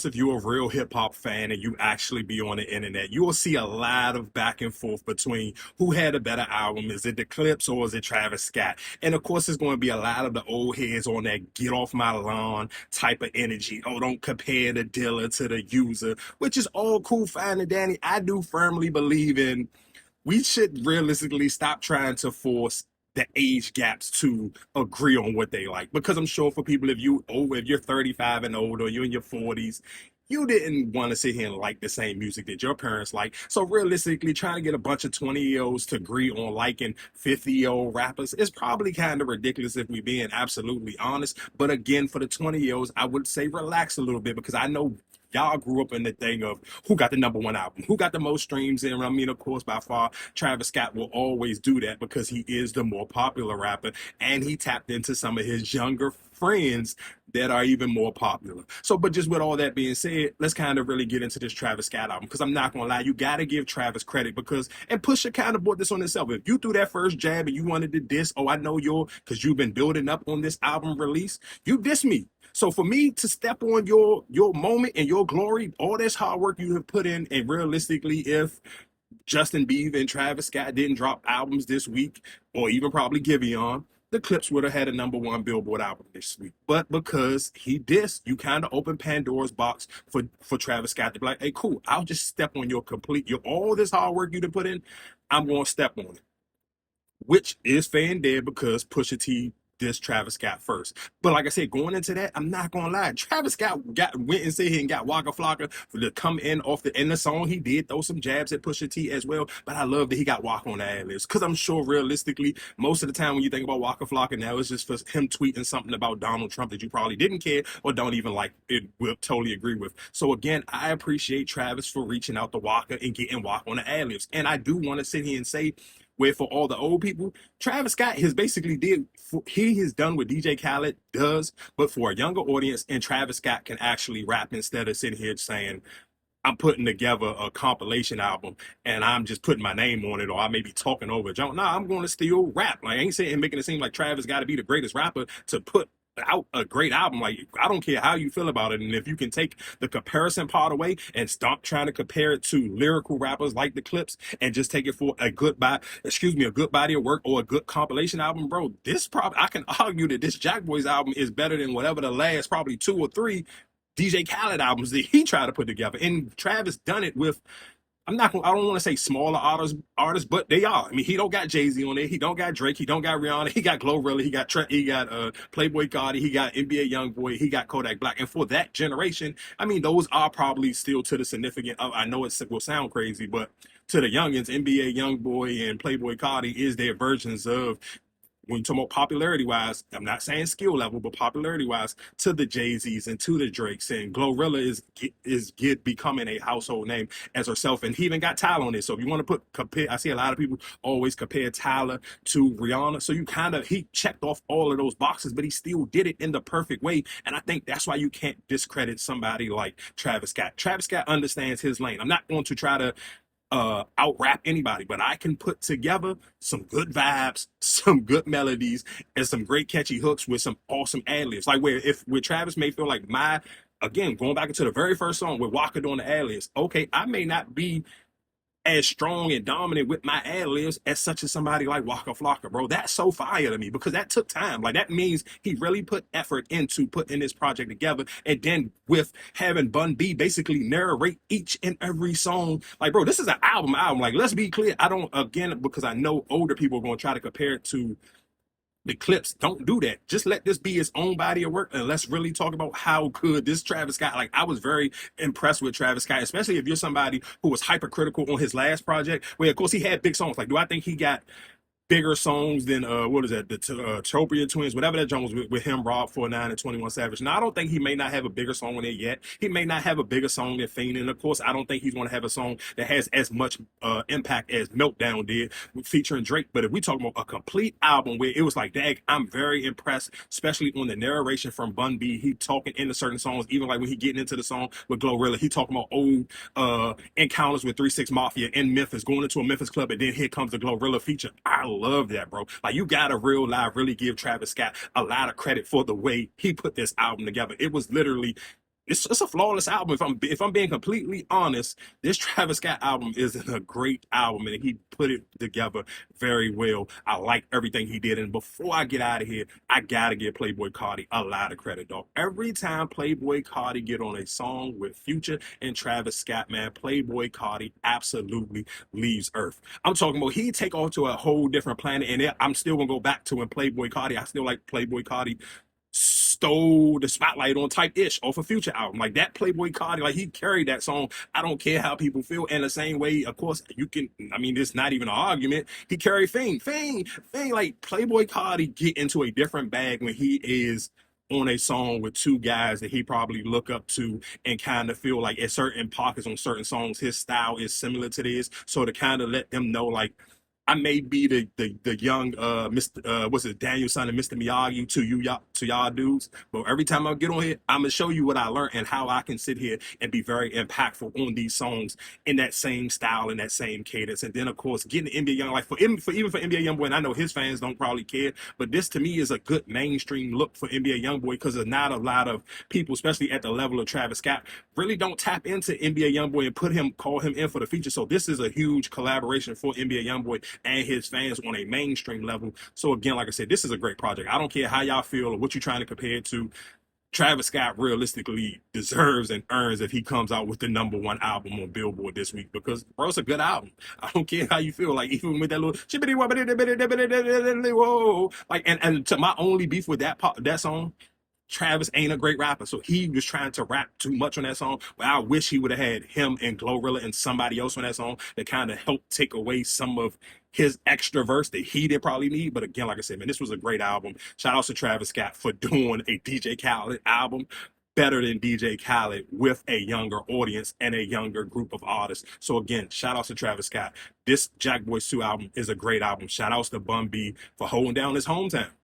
If you're a real hip hop fan and you actually be on the internet, you will see a lot of back and forth between who had a better album. Is it the Clips or is it Travis Scott? And of course, there's going to be a lot of the old heads on that get off my lawn type of energy. Oh, don't compare the dealer to the user, which is all cool, fine, and dandy. I do firmly believe in we should realistically stop trying to force the age gaps to agree on what they like. Because I'm sure for people, if you're 35 and older, you're in your 40s, you didn't want to sit here and like the same music that your parents like. So realistically, trying to get a bunch of 20-year-olds to agree on liking 50-year-old rappers is probably kind of ridiculous if we're being absolutely honest. But again, for the 20-year-olds, I would say relax a little bit because I know y'all grew up in the thing of who got the number one album, who got the most streams. And I mean, of course, by far, Travis Scott will always do that because he is the more popular rapper and he tapped into some of his younger friends that are even more popular. So, but just with all that being said, let's kind of really get into this Travis Scott album because I'm not gonna lie, you gotta give Travis credit because and Pusha kind of brought this on himself. If you threw that first jab and you wanted to diss, oh, I know you're because you've been building up on this album release, you diss me. So for me to step on your moment and your glory, all this hard work you have put in, and realistically, if Justin Bieber and Travis Scott didn't drop albums this week, or even probably Giveon, the Clips would have had a number one Billboard album this week. But because he dissed, you kind of opened Pandora's box for Travis Scott to be like, hey, cool, I'll just step on your all this hard work you done put in, I'm gonna step on it. Which is fair and dead because Pusha T dissed Travis Scott first. But like I said, going into that, I'm not gonna lie. Travis Scott went and said he and got Waka Flocka for to come in off the song. He did throw some jabs at Pusha T as well. But I love that he got Waka on the ad libs because I'm sure realistically, most of the time when you think about Waka Flocka now, it's just for him tweeting something about Donald Trump that you probably didn't care or don't even like. It will totally agree with. So again, I appreciate Travis for reaching out to Waka and getting Waka on the ad libs. And I do want to sit here and say where for all the old people, Travis Scott has basically he has done what DJ Khaled does, but for a younger audience, and Travis Scott can actually rap instead of sitting here saying, I'm putting together a compilation album and I'm just putting my name on it, or I may be talking over it. Nah, I'm going to still rap. Like, I ain't saying making it seem like Travis got to be the greatest rapper to put out a great album. Like, I don't care how you feel about it, and if you can take the comparison part away and stop trying to compare it to lyrical rappers like the Clips and just take it for a good body of work or a good compilation album, bro, this probably, I can argue that this JACKBOYS album is better than whatever the last probably two or three DJ Khaled albums that he tried to put together. And Travis done it with, I don't want to say smaller artists, but they are. I mean, he don't got Jay-Z on there. He don't got Drake. He don't got Rihanna. He got Glorilla. He got Playboi Carti. He got NBA YoungBoy. He got Kodak Black. And for that generation, I mean, those are probably still to the significant. I know it will sound crazy, but to the youngins, NBA YoungBoy and Playboi Carti is their versions of, when you talk about popularity wise, I'm not saying skill level, but popularity wise, to the Jay-Z's and to the Drakes, and Glorilla is becoming a household name as herself, and he even got Tyler on it. So if you want to compare, I see a lot of people always compare Tyler to Rihanna. So he checked off all of those boxes, but he still did it in the perfect way. And I think that's why you can't discredit somebody like Travis Scott. Travis Scott understands his lane. I'm not going to try to out rap anybody, but I can put together some good vibes, some good melodies, and some great catchy hooks with some awesome ad libs. Like where Travis may feel like again, going back into the very first song with Waka doing the ad libs, okay, I may not be as strong and dominant with my ad libs as such as somebody like Waka Flocka, bro. That's so fire to me because that took time. Like, that means he really put effort into putting this project together. And then with having Bun B basically narrate each and every song, like, bro, this is an album. Like, let's be clear. Because I know older people are going to try to compare it to the Clips. Don't do that. Just let this be his own body of work, and let's really talk about how good this Travis Scott. Like, I was very impressed with Travis Scott, especially if you're somebody who was hypercritical on his last project, where of course he had big songs. Like, do I think he got bigger songs than what is that, the Tropia Twins, whatever that joint was with him, Rob 49 and 21 Savage? Now, I don't think he may not have a bigger song on it yet. He may not have a bigger song than Fiend, and of course I don't think he's going to have a song that has as much impact as Meltdown did featuring Drake. But if we talk about a complete album where it was like, dag, I'm very impressed, especially on the narration from Bun B. He talking into certain songs, even like when he getting into the song with Glorilla, he talking about old encounters with 3 6 Mafia in Memphis, going into a Memphis club, and then here comes the Glorilla feature. I love that, bro. Like, you gotta really give Travis Scott a lot of credit for the way he put this album together. It was literally it's a flawless album. If I'm being completely honest, this Travis Scott album is a great album, and he put it together very well. I like everything he did. And before I get out of here, I gotta give Playboi Carti a lot of credit, dog. Every time Playboi Carti get on a song with Future and Travis Scott, man, Playboi Carti absolutely leaves Earth. I'm talking about he take off to a whole different planet, and I'm still gonna go back to when Playboi Carti. I still like Playboi Carti stole the spotlight on Type Ish off a Future album. Like that Playboi Carti, like he carried that song. I don't care how people feel. And the same way, of course, you can, I mean, it's not even an argument. He carried Fame. Like Playboi Carti get into a different bag when he is on a song with two guys that he probably look up to and kind of feel like at certain pockets on certain songs, his style is similar to this. So to kind of let them know, like, I may be the young Mr. What's it, Daniel son and Mr. Miyagi to y'all dudes, but every time I get on here, I'm gonna show you what I learned and how I can sit here and be very impactful on these songs in that same style and that same cadence. And then of course getting NBA Young, like even for NBA Youngboy, and I know his fans don't probably care, but this to me is a good mainstream look for NBA Youngboy because there's not a lot of people, especially at the level of Travis Scott, really don't tap into NBA Youngboy and call him in for the feature. So this is a huge collaboration for NBA Youngboy and his fans on a mainstream level. So again, like I said, this is a great project. I don't care how y'all feel or what you're trying to compare it to. Travis Scott realistically deserves and earns if he comes out with the #1 album on Billboard this week because, bro, it's a good album. I don't care how you feel. Like, even with that little whoa, like, and to my only beef with that song, Travis ain't a great rapper, so he was trying to rap too much on that song. But I wish he would have had him and Glorilla and somebody else on that song that kind of helped take away some of his extra verse that he did probably need. But again, like I said, man, this was a great album. Shout out to Travis Scott for doing a DJ Khaled album better than DJ Khaled with a younger audience and a younger group of artists. So again, shout out to Travis Scott. This JACKBOYS 2 album is a great album. Shout outs to Bun B for holding down his hometown.